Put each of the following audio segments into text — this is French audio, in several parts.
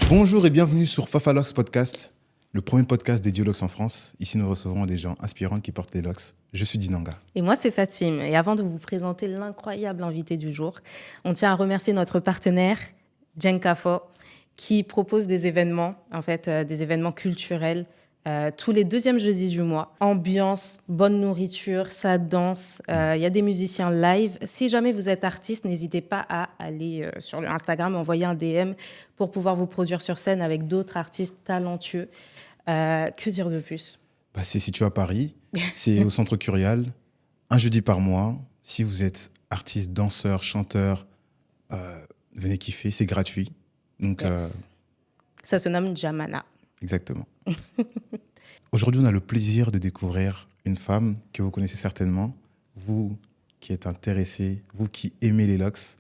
Bonjour et bienvenue sur Fafalox Podcast, le premier podcast dédié aux locks en France. Ici, nous recevons des gens inspirants qui portent les locks. Je suis Dinanga. Et moi, c'est Fatim. Et avant de vous présenter l'incroyable invité du jour, on tient à remercier notre partenaire, Djenkafo, qui propose des événements, des événements culturels, tous les deuxièmes jeudis du mois. Ambiance, bonne nourriture, ça danse. Il y a des musiciens live. Si jamais vous êtes artiste, n'hésitez pas à aller sur le Instagram, envoyer un DM pour pouvoir vous produire sur scène avec d'autres artistes talentueux. Que dire de plus ? C'est situé à Paris, c'est au Centre Curial, un jeudi par mois. Si vous êtes artiste, danseur, chanteur, venez kiffer, c'est gratuit. Donc, yes. Ça se nomme Jamana. Exactement. Aujourd'hui, on a le plaisir de découvrir une femme que vous connaissez certainement. Vous qui êtes intéressé, vous qui aimez les locks,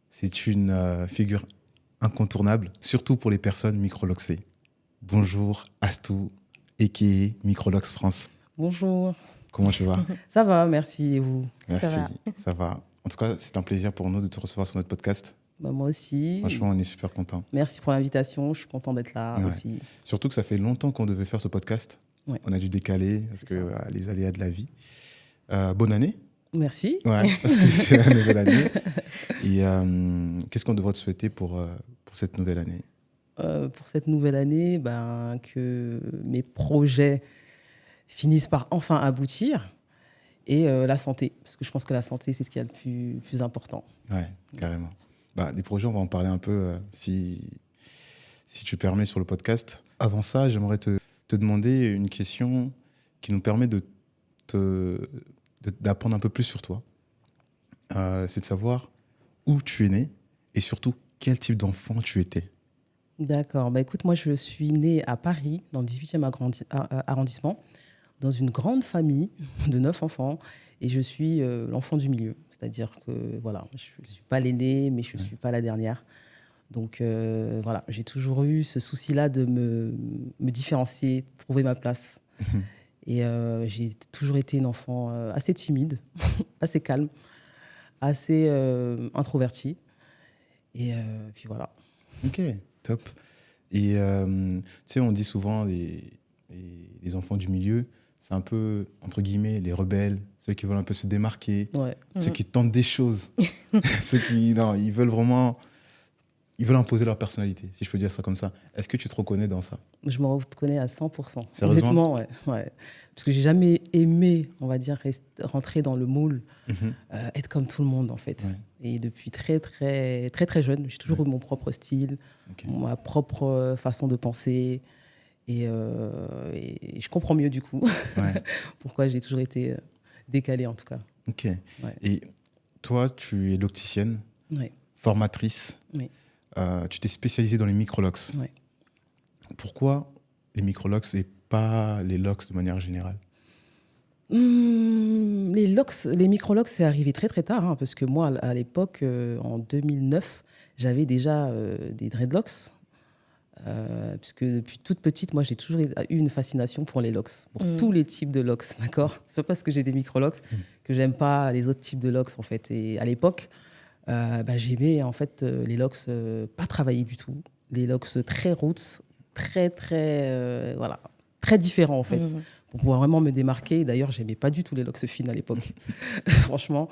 c'est une figure incontournable, surtout pour les personnes micro-locksées. Bonjour Astou, a.k.a. Microlox France. Bonjour. Comment tu vas ? Ça va, merci. Et vous ? Merci, ça va. En tout cas, c'est un plaisir pour nous de te recevoir sur notre podcast. Moi aussi. Franchement, on est super contents. Merci pour l'invitation, je suis content d'être là aussi. Surtout que ça fait longtemps qu'on devait faire ce podcast. Ouais. On a dû décaler parce que les aléas de la vie. Bonne année. Merci. Ouais, parce que c'est la nouvelle année. Et qu'est-ce qu'on devrait te souhaiter pour cette nouvelle année ? Pour cette nouvelle année, que mes projets finissent par enfin aboutir et la santé, parce que je pense que la santé, c'est ce qu'il y a le plus important. Ouais, carrément. Des projets, on va en parler un peu si tu permets sur le podcast. Avant ça, j'aimerais te demander une question qui nous permet d'apprendre un peu plus sur toi. C'est de savoir où tu es né et surtout quel type d'enfant tu étais. D'accord. Écoute, moi, je suis née à Paris, dans le 18e arrondissement, dans une grande famille de 9 enfants. Et je suis l'enfant du milieu. C'est-à-dire que, je ne suis pas l'aînée, mais je ne suis pas la dernière. Donc, j'ai toujours eu ce souci-là de me différencier, de trouver ma place. Et j'ai toujours été une enfant assez timide, assez calme, assez introvertie. Et puis voilà. Ok. Top. Et tu sais, on dit souvent les enfants du milieu, c'est un peu, entre guillemets, les rebelles, ceux qui veulent un peu se démarquer, ceux qui tentent des choses, ceux qui, ils veulent imposer leur personnalité, si je peux dire ça comme ça. Est-ce que tu te reconnais dans ça ? Je me reconnais à 100%. Sérieusement ? Honnêtement, ouais. Parce que j'ai jamais aimé, on va dire, rentrer dans le moule, être comme tout le monde, en fait. Ouais. Et depuis très, très, très, très jeune, j'ai toujours eu mon propre style, ma propre façon de penser. Et je comprends mieux, du coup, pourquoi j'ai toujours été décalée, en tout cas. Ok. Ouais. Et toi, tu es locticienne, formatrice. Oui. Tu t'es spécialisée dans les micro-locks. Ouais. Pourquoi les micro-locks et pas les locks de manière générale ? Les micro-locks, c'est arrivé très très tard, parce que moi, à l'époque, en 2009, j'avais déjà des dreadlocks. Puisque depuis toute petite, moi, j'ai toujours eu une fascination pour les locks, pour tous les types de locks, d'accord ? C'est pas parce que j'ai des micro-locks que j'aime pas les autres types de locks, en fait. Et à l'époque, j'aimais en fait les locks pas travaillés du tout, les locks très roots, très très différents en fait, pour pouvoir vraiment me démarquer. D'ailleurs, j'aimais pas du tout les locks fines à l'époque, franchement.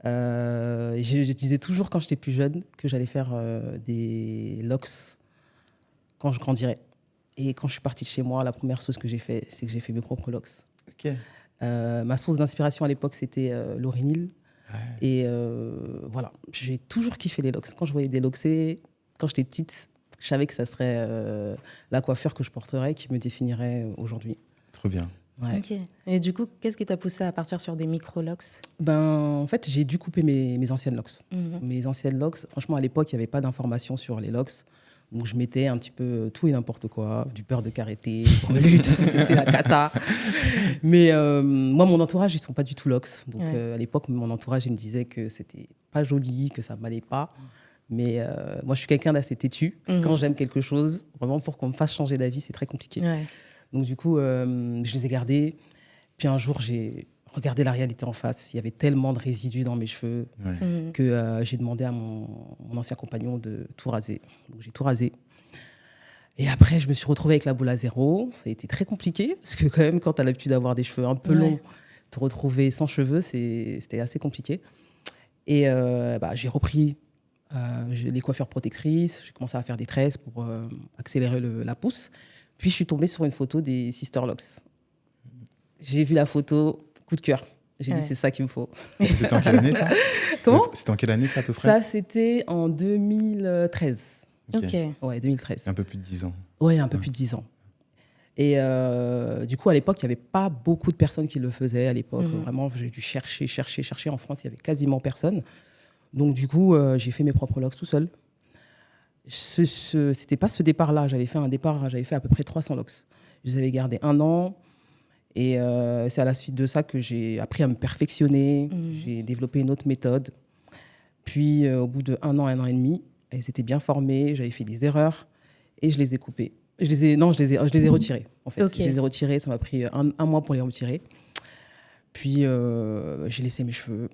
Je disais toujours quand j'étais plus jeune que j'allais faire des locks quand je grandirais. Et quand je suis partie de chez moi, la première chose que j'ai fait, c'est que j'ai fait mes propres locks. Ok. Ma source d'inspiration à l'époque, c'était Lauryn Hill. Ouais. Et j'ai toujours kiffé les locks. Quand je voyais des locksés, quand j'étais petite, je savais que ça serait la coiffure que je porterais qui me définirait aujourd'hui. Trop bien. Ouais. Okay. Et du coup, qu'est-ce qui t'a poussé à partir sur des micro-locks ? En fait, j'ai dû couper mes anciennes locks. Mes anciennes locks, franchement, à l'époque, il n'y avait pas d'informations sur les locks. Donc, je mettais un petit peu tout et n'importe quoi, du beurre de karité, c'était la cata. Mais moi, mon entourage, ils ne sont pas du tout locks. Donc, à l'époque, mon entourage, il me disait que c'était pas joli, que ça ne m'allait pas. Mais moi, je suis quelqu'un d'assez têtu. Quand j'aime quelque chose, vraiment, pour qu'on me fasse changer d'avis, c'est très compliqué. Ouais. Donc, du coup, je les ai gardés. Puis un jour, j'ai regardé la réalité en face. Il y avait tellement de résidus dans mes cheveux que j'ai demandé à mon ancien compagnon de tout raser. Donc, j'ai tout rasé. Et après, je me suis retrouvée avec la boule à zéro. Ça a été très compliqué, parce que quand même, quand tu as l'habitude d'avoir des cheveux un peu longs, te retrouver sans cheveux, c'était assez compliqué. Et j'ai repris les coiffures protectrices. J'ai commencé à faire des tresses pour accélérer la pousse. Puis, je suis tombée sur une photo des Sister Locks. J'ai vu la photo, coup de cœur. J'ai dit, c'est ça qu'il me faut. C'était en quelle année, ça? Comment? C'était en quelle année, ça, à peu près? Ça, c'était en 2013. Ok. Ouais, 2013. Un peu plus de 10 ans. Ouais, un peu plus de 10 ans. Et du coup, à l'époque, il n'y avait pas beaucoup de personnes qui le faisaient. À l'époque, vraiment, j'ai dû chercher. En France, il n'y avait quasiment personne. Donc, du coup, j'ai fait mes propres locks tout seul. C'était pas ce départ-là. J'avais fait à peu près 300 locks. Je les avais gardés 1 an. Et c'est à la suite de ça que j'ai appris à me perfectionner. J'ai développé une autre méthode. Puis, au bout de 1 an et demi, elles étaient bien formées. J'avais fait des erreurs et je les ai coupées. Je les ai retirées, en fait. Okay. Je les ai retirées. Ça m'a pris un mois pour les retirer. Puis, j'ai laissé mes cheveux.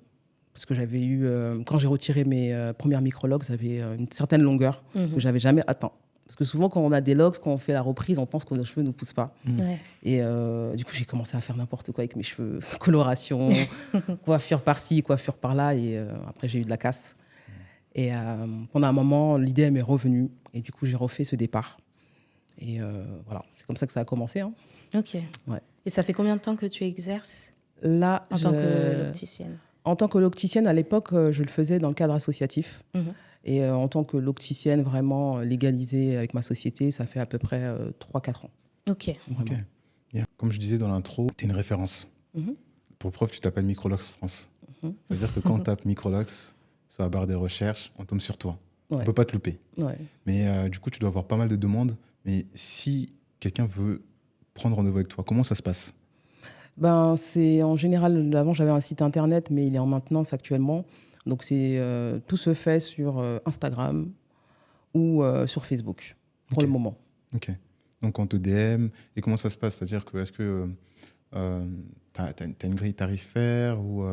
Parce que j'avais eu... quand j'ai retiré mes premières micro-locks, j'avais une certaine longueur que je n'avais jamais atteint. Parce que souvent, quand on a des locks, quand on fait la reprise, on pense que nos cheveux ne poussent pas. Ouais. Et du coup, j'ai commencé à faire n'importe quoi avec mes cheveux. Coloration, coiffure par-ci, coiffure par-là. Et après, j'ai eu de la casse. Et pendant un moment, l'idée elle m'est revenue. Et du coup, j'ai refait ce départ. Et voilà, c'est comme ça que ça a commencé. Hein. Ok. Ouais. Et ça fait combien de temps que tu exerces là, en tant que locticienne? En tant que locticienne, à l'époque, je le faisais dans le cadre associatif. Et en tant que locticienne vraiment légalisée avec ma société, ça fait à peu près 3-4 ans. Ok. Vraiment. Yeah. Comme je disais dans l'intro, tu es une référence. Pour preuve, tu t'appelles Microlocks France. Ça veut dire que quand on tape Microlocks sur la barre des recherches, on tombe sur toi. On ne peut pas te louper. Ouais. Mais du coup, tu dois avoir pas mal de demandes. Mais si quelqu'un veut prendre rendez-vous avec toi, comment ça se passe? Ben, c'est en général, avant j'avais un site internet, mais il est en maintenance actuellement. Donc tout se fait sur Instagram ou sur Facebook pour le moment. Ok. Donc on te DM. Et comment ça se passe? C'est-à-dire que est-ce que t'as une grille tarifaire ou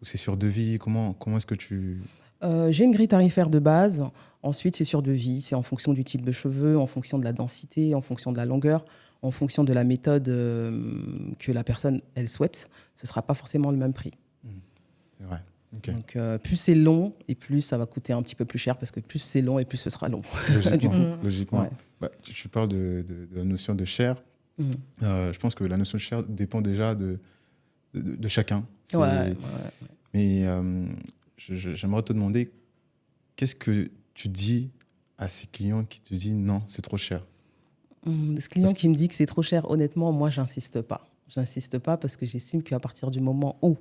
c'est sur devis? Comment est-ce que tu... J'ai une grille tarifaire de base. Ensuite, c'est sur devis. C'est en fonction du type de cheveux, en fonction de la densité, en fonction de la longueur, en fonction de la méthode que la personne elle souhaite. Ce ne sera pas forcément le même prix. C'est vrai. Okay. Donc, plus c'est long et plus ça va coûter un petit peu plus cher parce que plus c'est long et plus ce sera long. Logiquement. Ouais. Bah, tu parles de la notion de chair. Je pense que la notion de chair dépend déjà de chacun. Ouais. Mais j'aimerais te demander, qu'est-ce que tu dis à ces clients qui te disent non, c'est trop cher? Ce client qui me dit que c'est trop cher, honnêtement, moi, j'insiste pas. J'insiste pas parce que j'estime qu'à partir du moment où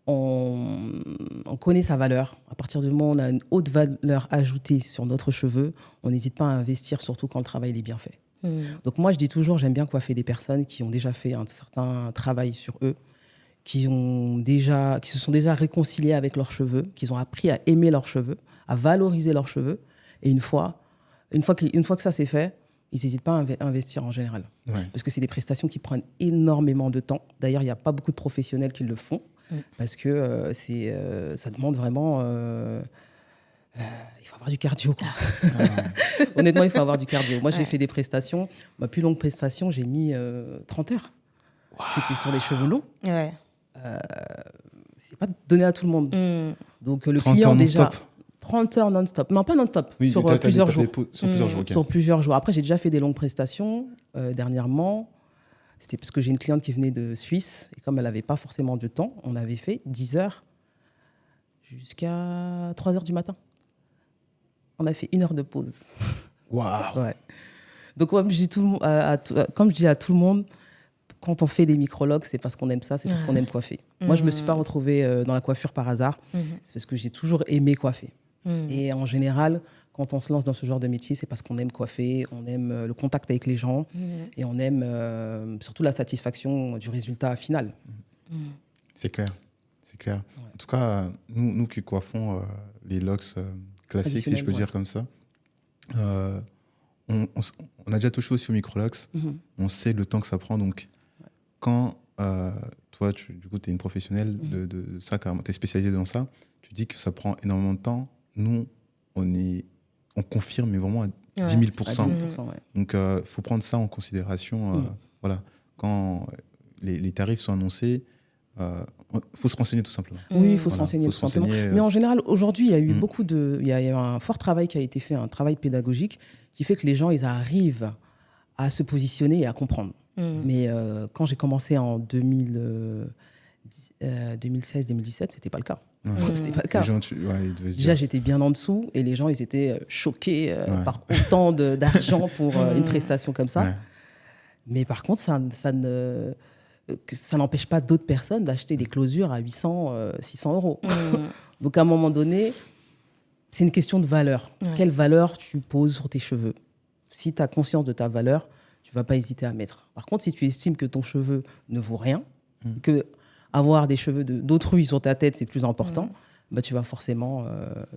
on connaît sa valeur, à partir du moment où on a une haute valeur ajoutée sur notre cheveu, on n'hésite pas à investir, surtout quand le travail est bien fait. Donc moi, je dis toujours, j'aime bien coiffer des personnes qui ont déjà fait un certain travail sur eux, qui se sont déjà réconciliés avec leurs cheveux, qui ont appris à aimer leurs cheveux, à valoriser leurs cheveux. Et une fois que ça c'est fait, ils n'hésitent pas à investir en général. Ouais. Parce que c'est des prestations qui prennent énormément de temps. D'ailleurs, il n'y a pas beaucoup de professionnels qui le font. Parce que ça demande vraiment... il faut avoir du cardio. Quoi. Honnêtement, il faut avoir du cardio. Moi, j'ai fait des prestations. Ma plus longue prestation, j'ai mis 30 heures. Wow. C'était sur les cheveux longs. Ouais. C'est pas donné à tout le monde. Donc, le 30 client, heures déjà... non-stop. 30 heures non-stop. Non, pas non-stop. Oui, sur plusieurs jours. Sur plusieurs jours, okay. Sur plusieurs jours. Après, j'ai déjà fait des longues prestations dernièrement. C'était parce que j'ai une cliente qui venait de Suisse. Et comme elle n'avait pas forcément de temps, on avait fait 10 heures jusqu'à 3 heures du matin. On a fait 1 heure de pause. Waouh. Ouais. Donc, comme je dis à tout le monde, quand on fait des micrologues, c'est parce qu'on aime ça, c'est parce qu'on aime coiffer. Moi, je ne me suis pas retrouvée dans la coiffure par hasard. C'est parce que j'ai toujours aimé coiffer. Et en général, quand on se lance dans ce genre de métier, c'est parce qu'on aime coiffer, on aime le contact avec les gens et on aime surtout la satisfaction du résultat final. C'est clair. C'est clair. Ouais. En tout cas, nous qui coiffons les locks classiques, si je peux dire comme ça, on a déjà touché aussi aux microlocks. On sait le temps que ça prend. Donc, quand toi, du coup, tu es une professionnelle de ça, tu es spécialisée dans ça, tu dis que ça prend énormément de temps. Nous, on confirme, mais vraiment 10 000 À 10 000%, ouais. Donc, il faut prendre ça en considération. Voilà. Quand les tarifs sont annoncés, il faut se renseigner tout simplement. Oui, il faut se Voilà, renseigner faut tout se renseigner, simplement. Mais en général, aujourd'hui, il y a eu il y a eu un fort travail qui a été fait, un travail pédagogique qui fait que les gens, ils arrivent à se positionner et à comprendre. Mais quand j'ai commencé en 2016-2017, c'était pas le cas. C'était pas le cas. Les gens, ils devaient se Déjà, dire, j'étais bien en dessous et les gens, ils étaient choqués par autant d'argent pour une prestation comme ça. Ouais. Mais par contre, ça n'empêche pas d'autres personnes d'acheter des closures à 800, 600 euros. Donc, à un moment donné, c'est une question de valeur. Ouais. Quelle valeur tu poses sur tes cheveux? Si tu as conscience de ta valeur, tu ne vas pas hésiter à mettre. Par contre, si tu estimes que ton cheveu ne vaut rien, que avoir des cheveux d'autrui sur ta tête, c'est plus important, bah, tu vas forcément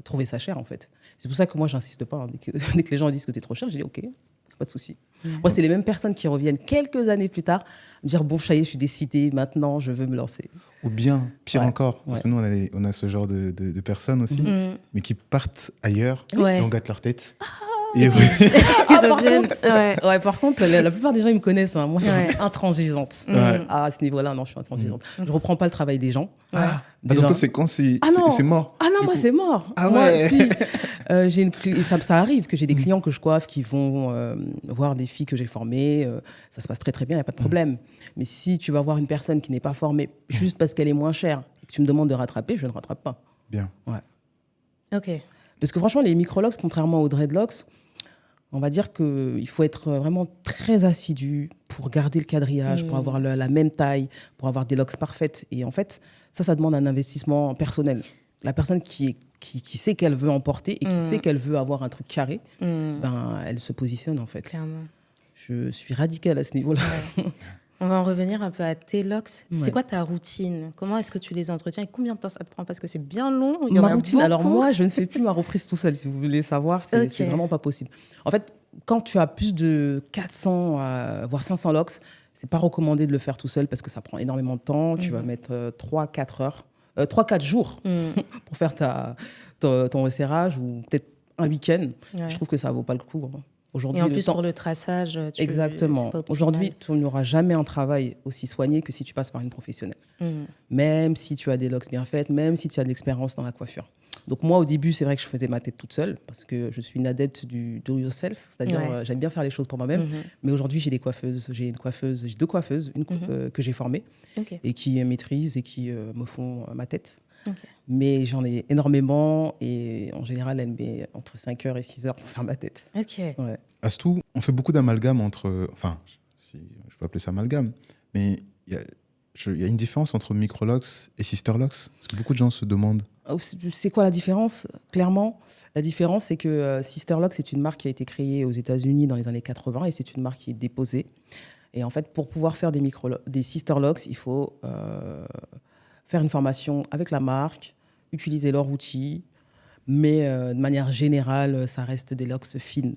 trouver ça cher, en fait. C'est pour ça que moi, j'insiste pas. Hein. Dès que les gens disent que tu es trop cher, je dis OK, pas de souci. Moi, c'est les mêmes personnes qui reviennent quelques années plus tard me dire bon, ça y est, je suis décidée, maintenant, je veux me lancer. Ou bien, pire encore, parce Ouais. que nous, on a ce genre de personnes aussi, mais qui partent ailleurs Ouais. et on gâte leur tête. Ils Et par reviennent. contre, Ouais. par contre, la plupart des gens, ils me connaissent. Hein. Moi, je suis intransigeante. Ouais. À ce niveau-là, non, je suis intransigeante. Je ne reprends pas le travail des gens. donc toi, c'est quand c'est non. mort. Ah non, du moi, coup. c'est mort. Ah Moi, ouais. si, ça arrive que j'ai des clients que je coiffe qui vont voir des filles que j'ai formées. Ça se passe très, très bien, il n'y a pas de problème. Mais si tu vas voir une personne qui n'est pas formée juste parce qu'elle est moins chère et que tu me demandes de rattraper, je ne rattrape pas. Bien. Ouais. Ok. Parce que franchement, les microlocks, contrairement aux dreadlocks, on va dire qu'il faut être vraiment très assidu pour garder le quadrillage, pour avoir la même taille, pour avoir des locks parfaites. Et en fait, ça demande un investissement personnel. La personne qui sait qu'elle veut emporter et qui sait qu'elle veut avoir un truc carré, ben, elle se positionne en fait. Clairement. Je suis radicale à ce niveau-là. On va en revenir un peu à tes locks. C'est Ouais. quoi ta routine? Comment est-ce que tu les entretiens et combien de temps ça te prend? Parce que c'est bien long. Il y Ma aurait routine, alors beaucoup. moi, je ne fais plus ma reprise tout seul, si vous voulez savoir, c'est Ok. c'est vraiment pas possible. En fait, quand tu as plus de 400, voire 500 locks, c'est pas recommandé de le faire tout seul parce que ça prend énormément de temps. Tu vas mettre 3-4 heures, 3-4 jours pour faire ton resserrage ou peut-être un week-end. Ouais. Je trouve que ça vaut pas le coup. Hein. Aujourd'hui, Et en le plus, temps- pour le traçage, c'est Exactement. pas optimal. Aujourd'hui, tu n'auras jamais un travail aussi soigné que si tu passes par une professionnelle. Même si tu as des locks bien faites, même si tu as de l'expérience dans la coiffure. Donc moi, au début, c'est vrai que je faisais ma tête toute seule parce que je suis une adepte du do yourself, c'est-à-dire Ouais. j'aime bien faire les choses pour moi-même. Mais aujourd'hui, j'ai deux coiffeuses, deux coiffeuses, que j'ai formées Ok. et qui maîtrisent et qui me font ma tête. Ok. Mais j'en ai énormément et en général, elle met entre 5 heures et 6 heures pour faire ma tête. Ok. Ouais. Astou, on fait beaucoup d'amalgames entre. Enfin, si je peux appeler ça amalgame, mais il y a une différence entre Microlocks et Sisterlocks. Parce que beaucoup de gens se demandent. C'est quoi la différence? Clairement, la différence, c'est que Sisterlocks, c'est une marque qui a été créée aux États-Unis dans les années 80 et c'est une marque qui est déposée. Et en fait, pour pouvoir faire des Sisterlocks, il faut faire une formation avec la marque, utiliser leur outil, mais de manière générale, ça reste des locks fines.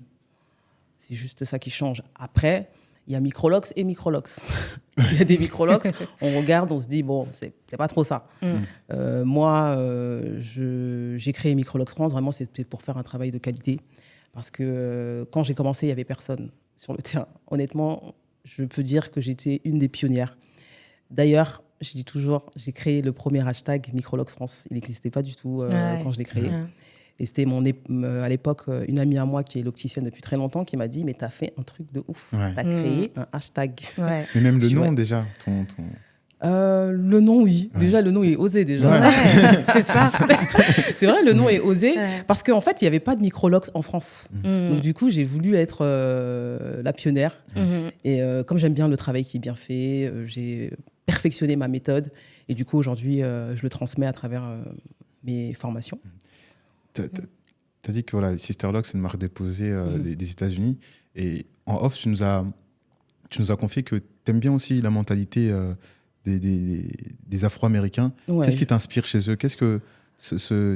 C'est juste ça qui change. Après, il y a Microlocks et Microlocks. Il y a des Microlocks, on regarde, on se dit, bon, c'est pas trop ça. Moi, j'ai créé Microlocks France, vraiment, c'était pour faire un travail de qualité. Parce que quand j'ai commencé, il n'y avait personne sur le terrain. Honnêtement, je peux dire que j'étais une des pionnières. D'ailleurs, je dis toujours, j'ai créé le premier hashtag Microlocks France. Il n'existait pas du tout quand je l'ai créé. Ouais. Et c'était à l'époque une amie à moi qui est locticienne depuis très longtemps qui m'a dit mais t'as fait un truc de ouf. Ouais. T'as créé un hashtag. Ouais. Mais même le Je nom, vois. déjà. Le nom, oui. Ouais. Déjà, le nom est osé déjà. Ouais. C'est ça. C'est vrai, le nom est osé Ouais. parce qu'en fait, il n'y avait pas de Microlocks en France. Donc du coup, j'ai voulu être la pionnière. Et comme j'aime bien le travail qui est bien fait, j'ai perfectionné ma méthode. Et du coup, aujourd'hui, je le transmets à travers mes formations. Tu as dit que voilà, les Sisterlocks, c'est une marque déposée des États-Unis. Et en off, tu nous as confié que tu aimes bien aussi la mentalité des Afro-Américains. Ouais. Qu'est-ce qui t'inspire chez eux? Qu'est-ce que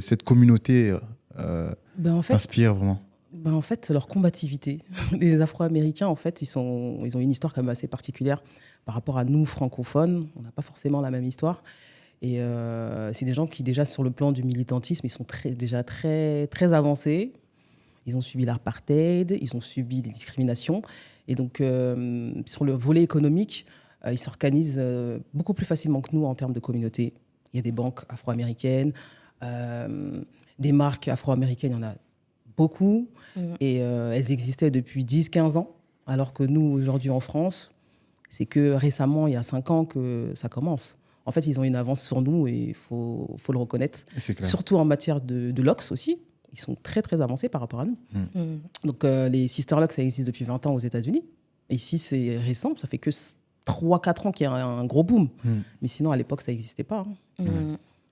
cette communauté En fait, t'inspire vraiment? En fait, leur combativité. Les Afro-Américains, en fait, ils ont une histoire quand même assez particulière par rapport à nous, francophones. On n'a pas forcément la même histoire. Et c'est des gens qui, déjà, sur le plan du militantisme, ils sont déjà très, très avancés. Ils ont subi l'apartheid, ils ont subi des discriminations. Et donc, sur le volet économique, ils s'organisent beaucoup plus facilement que nous en termes de communauté. Il y a des banques afro-américaines, des marques afro-américaines, il y en a beaucoup. Et elles existaient depuis 10-15 ans. Alors que nous, aujourd'hui en France, c'est que récemment, il y a 5 ans, que ça commence. En fait, ils ont une avance sur nous et il faut le reconnaître. C'est clair. Surtout en matière de LOX aussi. Ils sont très, très avancés par rapport à nous. Donc, les Sister LOX, ça existe depuis 20 ans aux États-Unis. Et ici, c'est récent. Ça fait que 3-4 ans qu'il y a un gros boom. Mais sinon, à l'époque, ça n'existait pas.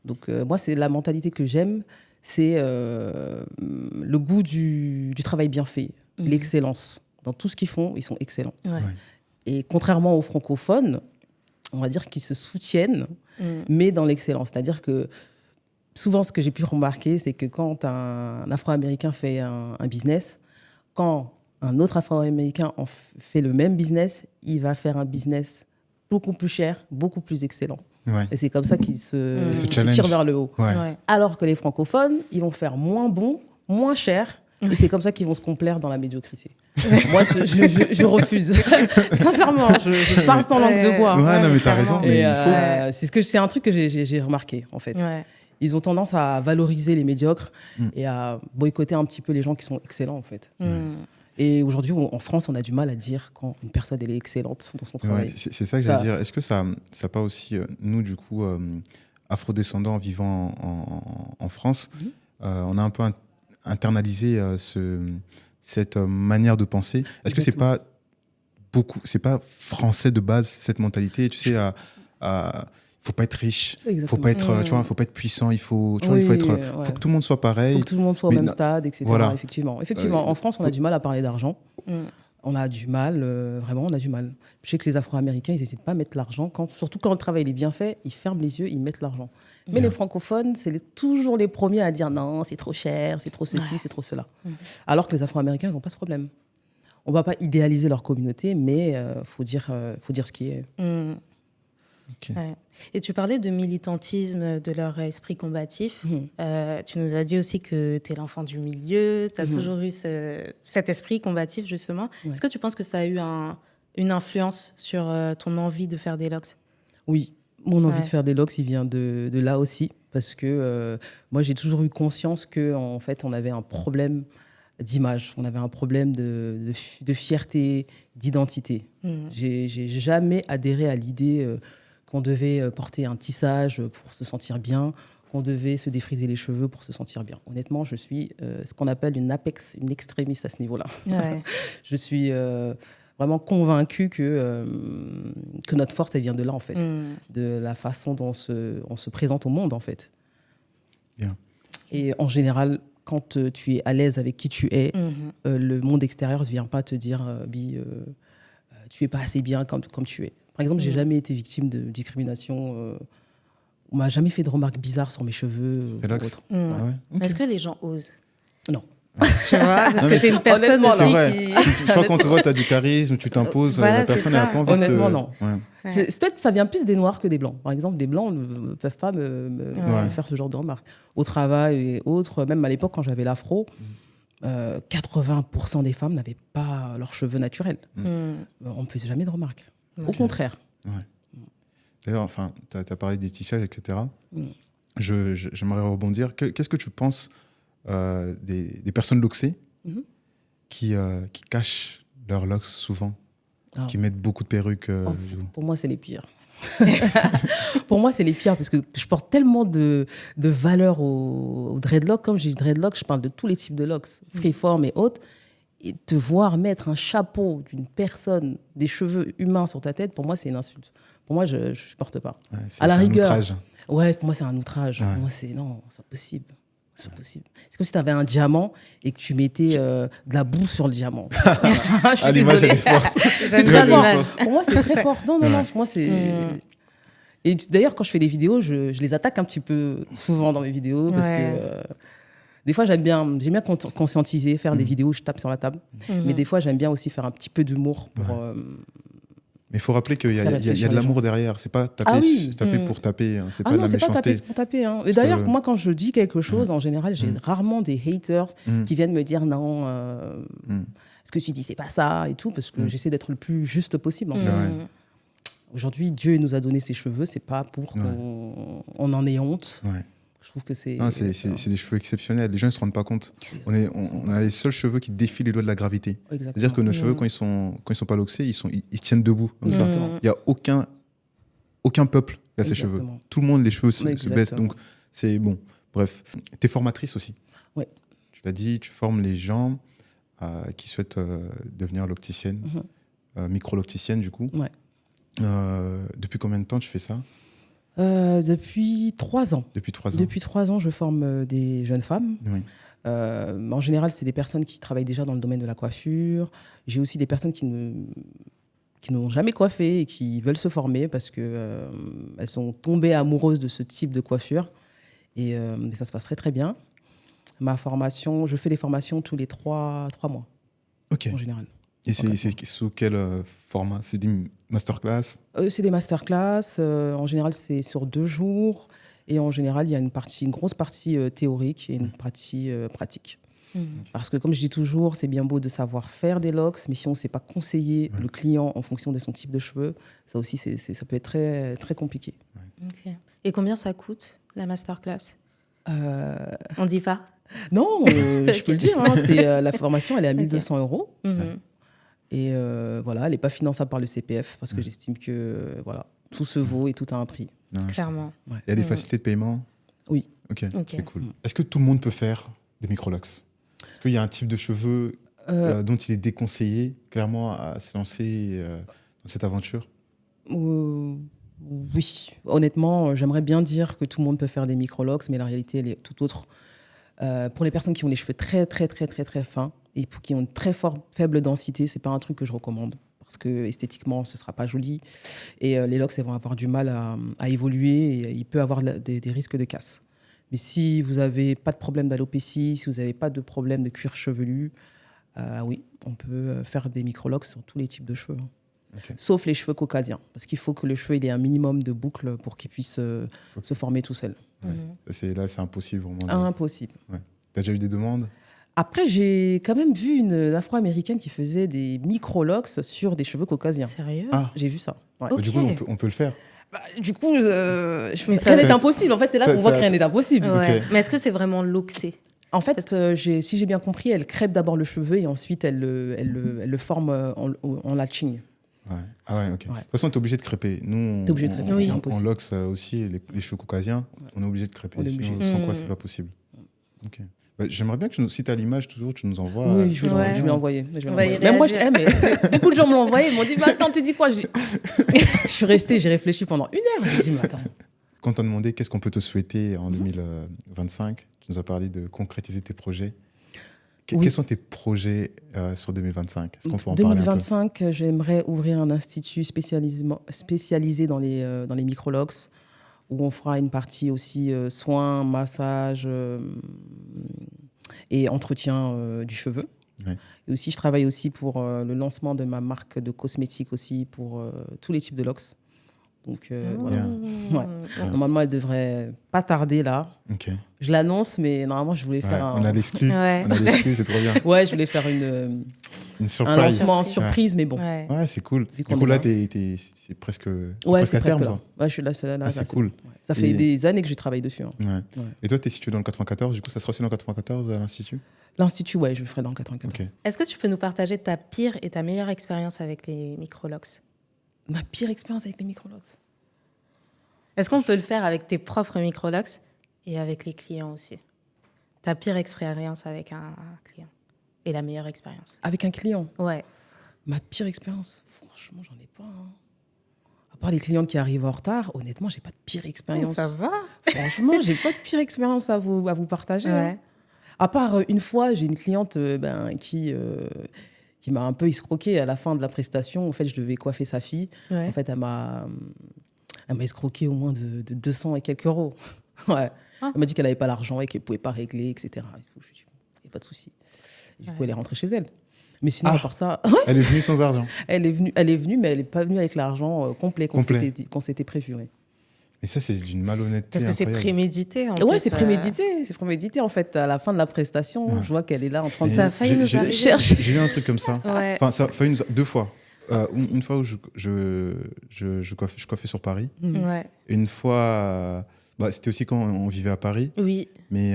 Donc, moi, c'est la mentalité que j'aime. C'est le goût du travail bien fait, l'excellence. Dans tout ce qu'ils font, ils sont excellents. Ouais. Et contrairement aux francophones, on va dire qu'ils se soutiennent, mais dans l'excellence. C'est-à-dire que souvent, ce que j'ai pu remarquer, c'est que quand un Afro-Américain fait un business, quand un autre Afro-Américain fait le même business, il va faire un business beaucoup plus cher, beaucoup plus excellent. Ouais. Et c'est comme ça qu'ils se challenge. tirent vers le haut. Ouais. Ouais. Alors que les francophones, ils vont faire moins bon, moins cher. Et c'est comme ça qu'ils vont se complaire dans la médiocrité. Moi, je refuse. Sincèrement, je parle sans langue de bois. Ouais, non, mais t'as raison. Mais il faut. C'est un truc que j'ai remarqué, en fait. Ouais. Ils ont tendance à valoriser les médiocres et à boycotter un petit peu les gens qui sont excellents, en fait. Et aujourd'hui, en France, on a du mal à dire quand une personne elle est excellente dans son travail. Ouais, c'est ça que j'allais dire. Est-ce que ça pas aussi, nous, du coup, afrodescendants vivant en France, on a un peu internalisé cette manière de penser. Est-ce que c'est pas français de base, cette mentalité, tu sais, faut pas être riche, faut pas être, tu vois, faut pas être puissant, il faut que tout le monde soit pareil. Faut que tout le monde soit au même stade, etc. Voilà. Effectivement, en France, on a du mal à parler d'argent. On a du mal, vraiment, on a du mal. Je sais que les Afro-Américains, ils n'hésitent pas à mettre l'argent. Surtout quand le travail est bien fait, ils ferment les yeux, ils mettent l'argent. Mais les francophones, c'est toujours les premiers à dire non, c'est trop cher, c'est trop ceci, c'est trop cela. Alors que les Afro-Américains, ils n'ont pas ce problème. On ne va pas idéaliser leur communauté, mais faut dire ce qui est. Okay. Ouais. Et tu parlais de militantisme, de leur esprit combatif. Tu nous as dit aussi que tu es l'enfant du milieu, tu as toujours eu cet esprit combatif, justement. Ouais. Est-ce que tu penses que ça a eu une influence sur ton envie de faire des LOX ? Oui, mon envie de faire des LOX, il vient de là aussi, parce que moi, j'ai toujours eu conscience qu'en fait, on avait un problème d'image, on avait un problème de fierté, d'identité. J'ai jamais adhéré à l'idée qu'on devait porter un tissage pour se sentir bien, qu'on devait se défriser les cheveux pour se sentir bien. Honnêtement, je suis ce qu'on appelle une extrémiste à ce niveau-là. Ouais. Je suis vraiment convaincue que notre force, elle vient de là, en fait, de la façon dont on se présente au monde, en fait. Bien. Et en général, quand tu es à l'aise avec qui tu es, le monde extérieur ne vient pas te dire tu n'es pas assez bien comme tu es. Par exemple, j'ai jamais été victime de discrimination. On m'a jamais fait de remarques bizarres sur mes cheveux. C'est là que autre. Ah ouais. Okay. Est-ce que les gens osent ? Non. Tu vois, parce que tu es une personne aussi qui... Je crois quand tu vois, tu as du charisme, tu t'imposes, la personne n'a pas envie de te... Honnêtement, non. Ouais. Peut-être ça vient plus des Noirs que des Blancs. Par exemple, des Blancs ne peuvent pas me faire ce genre de remarques. Au travail et autres, même à l'époque, quand j'avais l'afro, 80% des femmes n'avaient pas leurs cheveux naturels. On ne me faisait jamais de remarques. Okay. Au contraire. Ouais. D'ailleurs, enfin, tu as parlé des tissages, etc. J'aimerais rebondir. Qu'est-ce que tu penses des personnes loxées qui cachent leurs locks souvent, qui mettent beaucoup de perruques Pour moi, c'est les pires. Pour moi, c'est les pires parce que je porte tellement de valeur aux dreadlocks. Comme j'ai dit dreadlocks, je parle de tous les types de locks, freeform et autres. Et te voir mettre un chapeau d'une personne, des cheveux humains sur ta tête, pour moi, c'est une insulte. Pour moi, je ne supporte pas. Ouais, à la rigueur. Un outrage. Ouais, pour moi, c'est un outrage. Ouais. Pour moi, c'est pas possible. C'est possible. C'est comme si tu avais un diamant et que tu mettais de la boue sur le diamant. Je suis l'image, elle est forte. C'est très fort. Pour moi, c'est très fort. Non, pour moi, c'est... Et d'ailleurs, quand je fais des vidéos, je les attaque un petit peu souvent dans mes vidéos parce que... Des fois, j'aime bien conscientiser, faire des vidéos où je tape sur la table. Mais des fois, j'aime bien aussi faire un petit peu d'humour pour Mais il faut rappeler qu'il y Faire a réfléchir de les l'amour derrière. C'est pas taper, Ah oui. taper pour taper. Hein. C'est Ah pas de non, la c'est pas taper méchanceté. pour taper. Hein. Et Parce d'ailleurs, que- moi, quand je dis quelque chose, en général, j'ai rarement des haters Mm. qui viennent me dire non, Mm. ce que tu dis, c'est pas ça et tout, parce que j'essaie d'être le plus juste possible. En fait. Ouais. Aujourd'hui, Dieu nous a donné ses cheveux, c'est pas pour Ouais. qu'on en ait honte. Ouais. Je trouve que c'est. Non, c'est des cheveux exceptionnels. Les gens ne se rendent pas compte. On a les seuls cheveux qui défient les lois de la gravité. Exactement. C'est-à-dire que nos cheveux, quand ils sont pas loxés, ils tiennent debout comme ça. Exactement. Il n'y a aucun peuple qui a ces cheveux. Exactement. Tout le monde, les cheveux se baissent. Exactement. Donc, c'est bon. Bref. Tu es formatrice aussi. Oui. Tu l'as dit, tu formes les gens qui souhaitent devenir locticienne, micro-locticienne du coup. Ouais. Depuis combien de temps tu fais ça? Depuis 3 ans. Depuis 3 ans. Depuis 3 ans, je forme des jeunes femmes. Oui. En général, c'est des personnes qui travaillent déjà dans le domaine de la coiffure. J'ai aussi des personnes qui n'ont jamais coiffé et qui veulent se former parce qu'elles sont tombées amoureuses de ce type de coiffure. Et ça se passe très, très bien. Ma formation, je fais des formations tous les 3 mois, Ok. en général. Et c'est sous quel format? C'est des masterclass? C'est des masterclass. En général, c'est sur 2 jours. Et en général, il y a une grosse partie théorique et une partie pratique. Parce que, comme je dis toujours, c'est bien beau de savoir faire des locks, mais si on ne sait pas conseiller le client en fonction de son type de cheveux, ça aussi, ça peut être très, très compliqué. Ok. Et combien ça coûte, la masterclass? On dit pas? Non, je peux le dire. Hein, la formation, elle est à 1 200 euros. Mhm. Et voilà, elle n'est pas finançable par le CPF parce que j'estime que voilà, tout se vaut et tout a un prix. Non, Clairement. Il y a des facilités de paiement? Oui. Ok, Ok. c'est cool. Est-ce que tout le monde peut faire des microlocks? Est-ce qu'il y a un type de cheveux dont il est déconseillé clairement à se lancer dans cette aventure? Oui, honnêtement, j'aimerais bien dire que tout le monde peut faire des microlocks, mais la réalité, elle est tout autre. Pour les personnes qui ont les cheveux très, très, très, très, très fins et qui ont une très faible densité, c'est pas un truc que je recommande parce que esthétiquement, ce sera pas joli et les locks, elles vont avoir du mal à évoluer et il peut avoir des risques de casse. Mais si vous n'avez pas de problème d'alopécie, si vous n'avez pas de problème de cuir chevelu, oui, on peut faire des microlocks sur tous les types de cheveux. Ok. Sauf les cheveux caucasiens, parce qu'il faut que le cheveu il ait un minimum de boucles pour qu'il puisse se former tout seul. Ouais. Là, c'est impossible vraiment. Impossible. Ouais. T'as déjà eu des demandes? Après, j'ai quand même vu une afro-américaine qui faisait des microlocks sur des cheveux caucasiens. Sérieux? Ah, J'ai vu ça. Ouais. Ok. du coup, on peut le faire. Du coup, Mais ça- rien n'est impossible. En fait, c'est là qu'on voit que rien n'est impossible. Ouais. Ok. Mais est-ce que c'est vraiment loxé? En fait, si j'ai bien compris, elle crêpe d'abord le cheveu et ensuite elle le forme en latching. Ouais. Ah ouais, ok. Ouais. De toute façon, t'es obligé de crêper. Nous, T'es obligé de crêper, c'est on impossible. locks aussi les cheveux caucasiens. On est obligé de crêper. On est obligé. Sans quoi, c'est pas possible. Ok. Bah, j'aimerais bien que si tu as l'image toujours, tu nous envoies. Oui, je vais Ouais. l'envoyer. Je vais On va l'envoyer. y Même moi, réagir. mais beaucoup de gens me l'ont envoyé. Ils m'ont dit, mais attends, tu dis quoi? Je suis restée, j'ai réfléchi pendant 1 heure. J'ai dit, mais attends. Quand on t'a demandé qu'est-ce qu'on peut te souhaiter en 2025, tu nous as parlé de concrétiser tes projets. Oui. Quels sont tes projets sur 2025? Est-ce qu'on peut en parler un peu? 2025, j'aimerais ouvrir un institut spécialisé dans les microlocks, où on fera une partie aussi soins, massage et entretien du cheveu. Ouais. Et aussi, je travaille aussi pour le lancement de ma marque de cosmétiques aussi pour tous les types de locks. Donc voilà. Ouais. Normalement, elle devrait pas tarder là. Ok. Je l'annonce, mais normalement, je voulais Ouais, faire on a l'exclu. Ouais. On a l'exclu, c'est trop bien. Ouais, je voulais faire Une un surprise. lancement surprise, mais bon. Ouais. Ouais, c'est cool. Vu Du qu'on coup, est là, là. c'est presque, Ouais, presque c'est à presque terme. là. quoi. Ouais, je suis là, Ah, c'est cool. bon. Ouais. Ça fait Et- des années que je travaille dessus. Hein. Ouais. Ouais. Et toi, tu es situé dans le 94. Du coup, ça sera aussi dans le 94 à l'Institut? L'Institut, ouais, je le ferai dans le 94. Ok. Est-ce que tu peux nous partager ta pire et ta meilleure expérience avec les microlocks? Ma pire expérience avec les microlocks. Est-ce qu'on peut le faire avec tes propres microlocks et avec les clients aussi? Ta pire expérience avec un client et la meilleure expérience? Avec un client. Ouais. Ma pire expérience, franchement, j'en ai pas. Hein. À part les clientes qui arrivent en retard, honnêtement, j'ai pas de pire expérience. Ça va? Franchement, j'ai pas de pire expérience à vous partager. Hein. Ouais. À part une fois, j'ai une cliente qui m'a un peu escroqué à la fin de la prestation. En fait, je devais coiffer sa fille. Ouais. En fait, elle m'a escroqué au moins de 200 et quelques euros. Ouais. Ah. Elle m'a dit qu'elle n'avait pas l'argent et qu'elle ne pouvait pas régler, etc. Je lui ai dit, il n'y a pas de souci. Et du coup, elle est rentrée chez elle. Mais sinon, Ah. à part ça, Elle est venue sans argent. elle est venue, mais elle n'est pas venue avec l'argent complet qu'on s'était prévu. Oui. Et ça, c'est d'une malhonnêteté Parce que c'est incroyable. prémédité. Ouais, c'est prémédité. C'est prémédité, en fait. À la fin de la prestation, Ouais. je vois qu'elle est là en train de... Et Ça a failli nous arriver. J'ai eu un truc comme ça. Ouais. Enfin, ça a failli nous... Deux fois. Une fois où je coiffais sur Paris. Ouais. Une fois, c'était aussi quand on vivait à Paris. Oui. Mais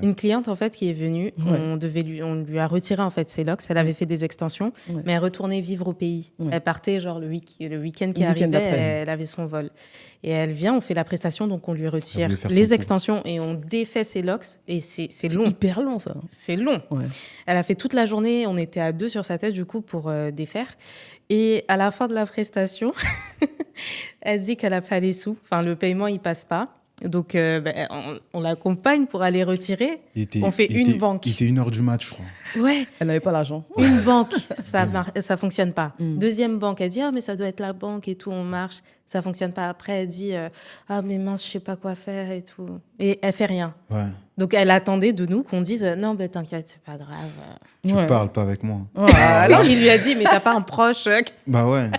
Une cliente en fait qui est venue, Ouais. on lui a retiré en fait ses locks. Elle avait fait des extensions, Ouais. mais elle retournait vivre au pays. Ouais. Elle partait genre le week-end qui Le week-end arrivait, d'après. elle avait son vol. Et elle vient, on fait la prestation, donc on lui retire voulait faire son les coup. extensions et on défait ses locks. Et c'est C'est long, hyper long, ça. c'est long. Ouais. Elle a fait toute la journée, on était à 2 sur sa tête du coup pour défaire. Et à la fin de la prestation, elle dit qu'elle n'a pas les sous. Enfin, le paiement, il passe pas. Donc, on l'accompagne pour aller retirer. On fait une banque. Il était 1h du match, je crois. Ouais, Elle n'avait pas l'argent. une banque, ça fonctionne pas. Mm. Deuxième banque, elle dit mais ça doit être la banque et tout, on marche, ça fonctionne pas. Après, elle dit mais mince, je sais pas quoi faire et tout. Et elle fait rien. Ouais. Donc, elle attendait de nous qu'on dise non, t'inquiète, c'est pas grave. Tu Ouais. parles pas avec moi. Alors, il lui a dit mais t'as pas un proche Bah ouais.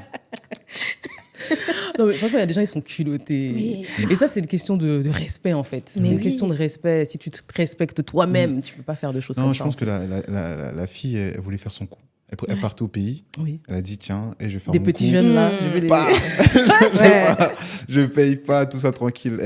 Non, mais franchement, il y a des gens, ils sont culottés. Et ça, c'est une question de respect, en fait. C'est Mais une oui. question de respect. Si tu te respectes toi-même, tu peux pas faire de choses Non, comme je ça. pense que la fille, elle voulait faire son coup. Elle partait au pays. Oui. Elle a dit tiens, et je vais faire Des mon petits coup. jeunes, là, Mm. je vais les... Bah, Ouais. je paye pas, tout ça tranquille.